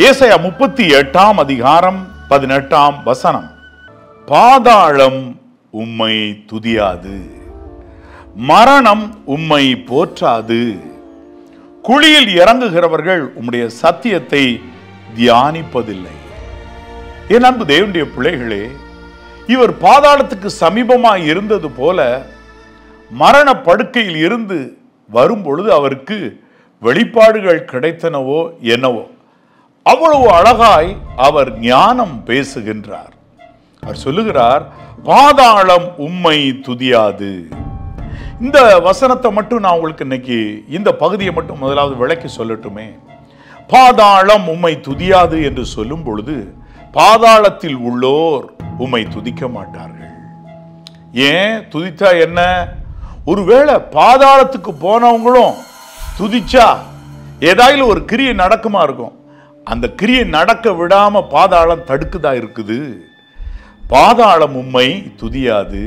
ஏசாயா 38ஆம் அதிகாரம் 18ஆம் வசனம். பாதாளம் உம்மை துதியாது, மரணம் உம்மை போற்றாது, குழியில் இறங்குகிறவர்கள் உம்முடைய சத்தியத்தை தியானிப்பதில்லை. என் அன்பு தேவனுடைய பிள்ளைகளே, இவர் பாதாளத்துக்கு சமீபமாய் இருந்தது போல மரண படுக்கையில் இருந்து வரும்பொழுது அவருக்கு வெளிப்பாடுகள் கிடைத்தனவோ என்னவோ, அவ்வளவு அழகாய் அவர் ஞானம் பேசுகின்றார். அவர் சொல்லுகிறார், பாதாளம் உம்மை துதியாது. இந்த வசனத்தை மட்டும் நான் உங்களுக்கு இன்னைக்கு இந்த பகுதியை மட்டும் முதலாவது விளக்கி சொல்லட்டுமே. பாதாளம் உம்மை துதியாது என்று சொல்லும் பொழுது பாதாளத்தில் உள்ளோர் உம்மை துதிக்க மாட்டார்கள். ஏன்? துதித்தா என்ன? ஒருவேளை பாதாளத்துக்கு போனவங்களும் துதிச்சா ஏதாவது ஒரு கிரியை நடக்குமா இருக்கும். அந்த கிரியை நடக்க விடாம பாதாளம் தடுக்குதா இருக்குது. பாதாளம் உம்மை துதியாது.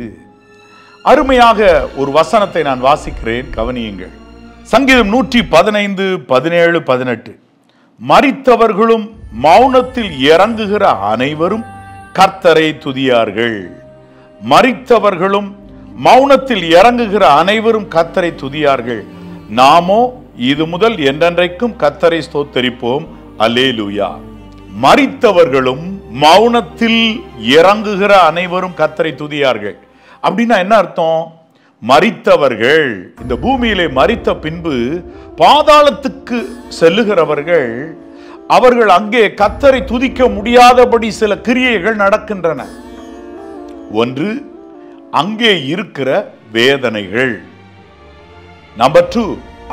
அருமையாக ஒரு வசனத்தை நான் வாசிக்கிறேன், கவனியுங்கள். சங்கீதம் 115, 17, 18. மரித்தவர்களும் மௌனத்தில் இறங்குகிற அனைவரும் கர்த்தரை துதியார்கள். மரித்தவர்களும் மௌனத்தில் இறங்குகிற அனைவரும் கர்த்தரை துதியார்கள். நாமோ இது முதல் என்றென்றைக்கும் கர்த்தரை ஸ்தோத்தரிப்போம். அல்லேலூயா. மரித்தவர்களும் மௌனத்தில் இறங்குகிற அனைவரும் கர்த்தரை துதியார்கள். அப்படின்னா என்ன அர்த்தம்? மரித்தவர்கள் இந்த பூமியிலே மரித்த பின்பு பாதாளத்துக்கு செல்லுகிறவர்கள், அவர்கள் அங்கே கர்த்தரை துதிக்க முடியாதபடி சில கிரியைகள் நடக்கின்றன. ஒன்று, அங்கே இருக்கிற வேதனைகள். நம்பர் 2,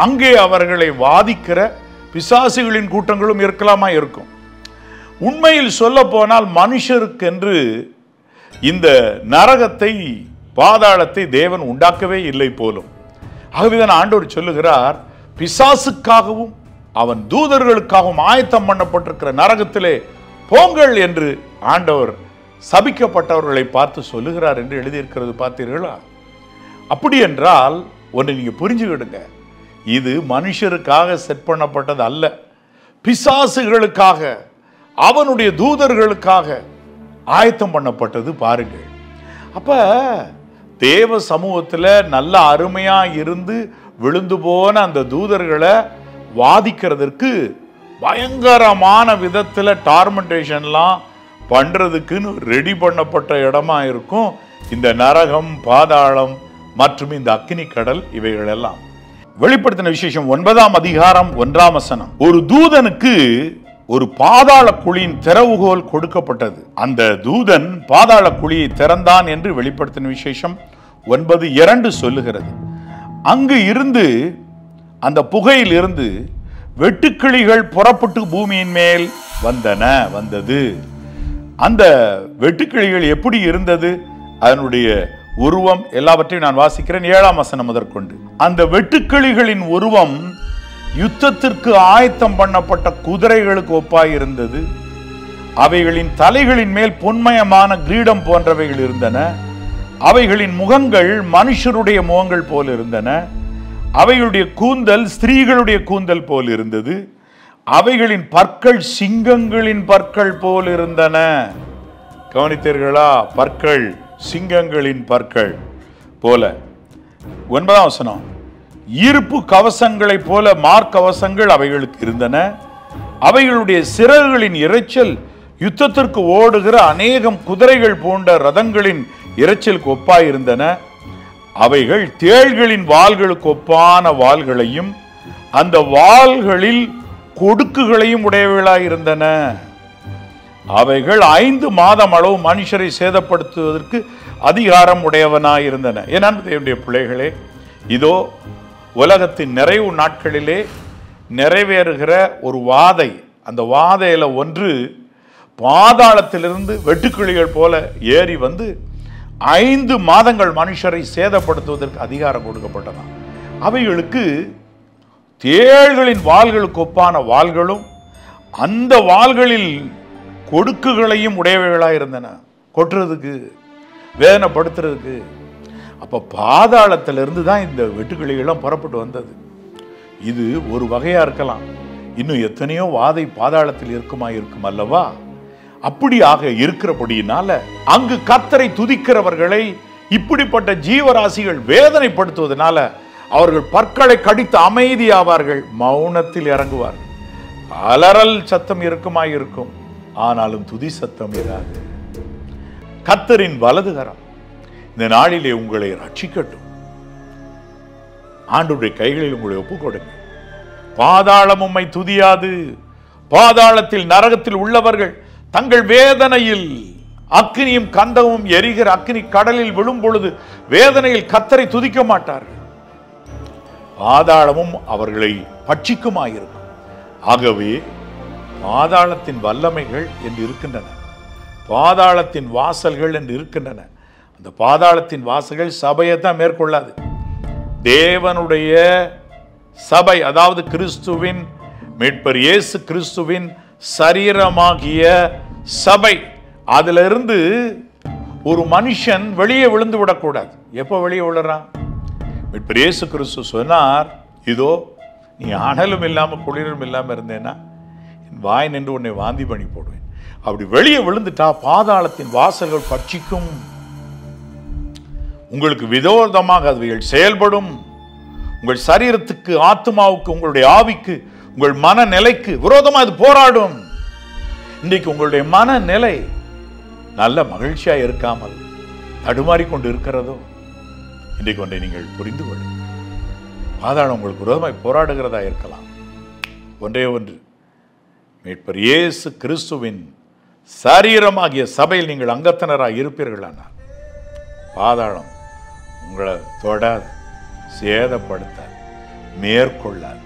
அங்கே அவர்களை வாதிக்கிற பிசாசுகளின் கூட்டங்களும் இருக்கலாமா? இருக்கும். உண்மையில் சொல்ல போனால் மனுஷருக்கென்று இந்த நரகத்தை, பாதாளத்தை தேவன் உண்டாக்கவே இல்லை போலும். ஆகவேதான் ஆண்டவர் சொல்லுகிறார், பிசாசுக்காகவும் அவன் தூதர்களுக்காகவும் ஆயத்தம் பண்ணப்பட்டிருக்கிற நரகத்திலே போங்கள் என்று ஆண்டவர் சபிக்கப்பட்டவர்களை பார்த்து சொல்லுகிறார் என்று எழுதியிருக்கிறது. பார்த்தீர்களா? அப்படி என்றால் ஒன்று நீங்க புரிஞ்சுக்கிடுங்க, இது மனுஷருக்காக செட் பண்ணப்பட்டது அல்ல, பிசாசுகளுக்காக, அவனுடைய தூதர்களுக்காக ஆயத்தம் பண்ணப்பட்டது. பாருங்கள். அப்ப தேவ சமூகத்தில் நல்ல அருமையா இருந்து விழுந்து போன அந்த தூதர்களை வாதிக்கிறதுக்கு பயங்கரமான விதத்தில் டார்மெண்டேஷன்லாம் பண்றதுக்குன்னு ரெடி பண்ணப்பட்ட இடமா இருக்கும் இந்த நரகம், பாதாளம் மற்றும் இந்த அக்கினி கடல். இவைகள் எல்லாம் வெளிப்படுத்தின விசேஷம் 9ஆம் அதிகாரம் 1ஆம் வசனம். ஒரு தூதனுக்கு ஒரு பாதாள குழியின் திறவுகோல் கொடுக்கப்பட்டது. அந்த தூதன் பாதாள குழியை திறந்தான் என்று வெளிப்படுத்தின விசேஷம் 9:2 சொல்லுகிறது. அங்கு இருந்து, அந்த புகையில் இருந்து வெட்டுக்கிளிகள் புறப்பட்டு பூமியின் மேல் வந்தது. அந்த வெட்டுக்கிளிகள் எப்படி இருந்தது, அதனுடைய உருவம் எல்லாவற்றையும் நான் வாசிக்கிறேன். 7ஆம் வசனம் முதற்கொண்டு. அந்த வெட்டுக்கிளிகளின் உருவம் யுத்தத்திற்கு ஆயத்தம் பண்ணப்பட்ட குதிரைகளுக்கு ஒப்பாய் இருந்தது. அவைகளின் தலைகளின் மேல் பொன்மயமான கிரீடம் போன்றவைகள் இருந்தன. அவைகளின் முகங்கள் மனுஷருடைய முகங்கள் போல் இருந்தன. அவைகளுடைய கூந்தல் ஸ்திரீகளுடைய கூந்தல் போல் இருந்தது. அவைகளின் பற்கள் சிங்கங்களின் பற்கள் போல் இருந்தன. கவனித்தீர்களா? பற்கள் சிங்கங்களின் பற்கள் போல. 9ஆம் வசனம். இருப்பு கவசங்களை போல மார்க்கவசங்கள் அவைகளுக்கு இருந்தன. அவைகளுடைய சிறகுகளின் இரைச்சல் யுத்தத்திற்கு ஓடுகிற அநேகம் குதிரைகள் போன்ற ரதங்களின் இரைச்சலுக்கு ஒப்பாயிருந்தன. அவைகள் தேள்களின் வாள்களுக்கு ஒப்பான வாள்களையும் அந்த வாள்களில் கொடுக்குகளையும் உடையவர்களாயிருந்தன. அவைகள் 5 மாதம் அளவு மனுஷரை சேதப்படுத்துவதற்கு அதிகாரம் உடையவனாயிருந்தன. என் அன்புடைய பிள்ளைகளே, இதோ உலகத்தின் நிறைவு நாட்களிலே நிறைவேறுகிற ஒரு வாதை. அந்த வாதையில ஒன்று, பாதாளத்திலிருந்து வெட்டுக்கிளிகள் போல ஏறி வந்து 5 மாதங்கள் மனுஷரை சேதப்படுத்துவதற்கு அதிகாரம் கொடுக்கப்பட்டதான். அவைகளுக்கு தேள்களின் வாள்களுக்கு ஒப்பான வாள்களும் அந்த வாள்களில் கொடுக்குகளையும் உடையவைகளாக இருந்தன. கொட்டுறதுக்கு, வேதனைப்படுத்துறதுக்கு. அப்ப பாதாளத்திலிருந்து தான் இந்த வெட்டுக்கிளிகள்லாம் புறப்பட்டு வந்தது. இது ஒரு வகையா இருக்கலாம். இன்னும் எத்தனையோ வாதை பாதாளத்தில் இருக்கும் அல்லவா? அப்படியாக இருக்கிறபடியினால அங்கு கர்த்தரை துதிக்கிறவர்களை இப்படிப்பட்ட ஜீவராசிகள் வேதனைப்படுத்துவதனால அவர்கள் பற்களை கடித்து அமைதியாவார்கள், மௌனத்தில் இறங்குவார்கள். அலறல் சத்தம் இருக்கும், ஆனாலும் துதி சத்தம் இராது. கர்த்தரின் வலதுகரம் இந்த நாளிலே உங்களை ரட்சிக்கட்டும். ஆண்டவருடைய கைகளில் உங்களை ஒப்புக் கொடுங்க. பாதாளம் உம்மை துதியாது. பாதாளத்தில் நரகத்தில் உள்ளவர்கள் தங்கள் வேதனையில் அக்கினியும் கந்தமும் எரிகிற அக்கினி கடலில் விழும் பொழுது வேதனையில் கர்த்தரை துதிக்க மாட்டார்கள். பாதாளமும் அவர்களை பட்சிக்குமாயிருக்கும். ஆகவே பாதாளத்தின் வல்லமைகள் என்று இருக்கின்றன, பாதாளத்தின் வாசல்கள் என்று இருக்கின்றன. அந்த பாதாளத்தின் வாசல்கள் சபையை தான் மேற்கொள்ளாது. தேவனுடைய சபை, அதாவது கிறிஸ்துவின் மீட்பர் இயேசு கிறிஸ்துவின் சரீரமாகிய சபை, அதிலிருந்து ஒரு மனுஷன் வெளியே விழுந்து விடக்கூடாது. எப்போ வெளியே விழுறான்? மீட்பர் இயேசு கிறிஸ்து சொன்னார், இதோ நீ அனலும் இல்லாமல் குளிரும் இல்லாமல் இருந்தேன்னா என் வாய் நின்று உன்னை வாந்தி பண்ணி போடுவேன். அப்படி வெளியே விழுந்துட்டா பாதாளத்தின் வாசல்கள் பட்சிக்கும். உங்களுக்கு விரோதமாக அதுகள் செயல்படும். உங்கள் சரீரத்துக்கு, ஆத்மாவுக்கு, உங்களுடைய ஆவிக்கு, உங்கள் மனநிலைக்கு விரோதமாக அது போராடும். இன்றைக்கு உங்களுடைய மனநிலை நல்ல மகிழ்ச்சியா இருக்காமல் தடுமாறிக்கொண்டு இருக்கிறதோ, இன்றைக்கு ஒன்றை நீங்கள் புரிந்து கொள்ளுங்கள். பாதாளம் உங்களுக்கு விரோதமாய் போராடுகிறதா இருக்கலாம். ஒன்றே ஒன்று, மீட்பர் இயேசு கிறிஸ்துவின் சரீரமாகிய சபையில் நீங்கள் அங்கத்தினராக இருப்பீர்களானால் பாதாளம் உங்களை தொடாது, சேதப்படுத்தாது, மேற்கொள்ளாது.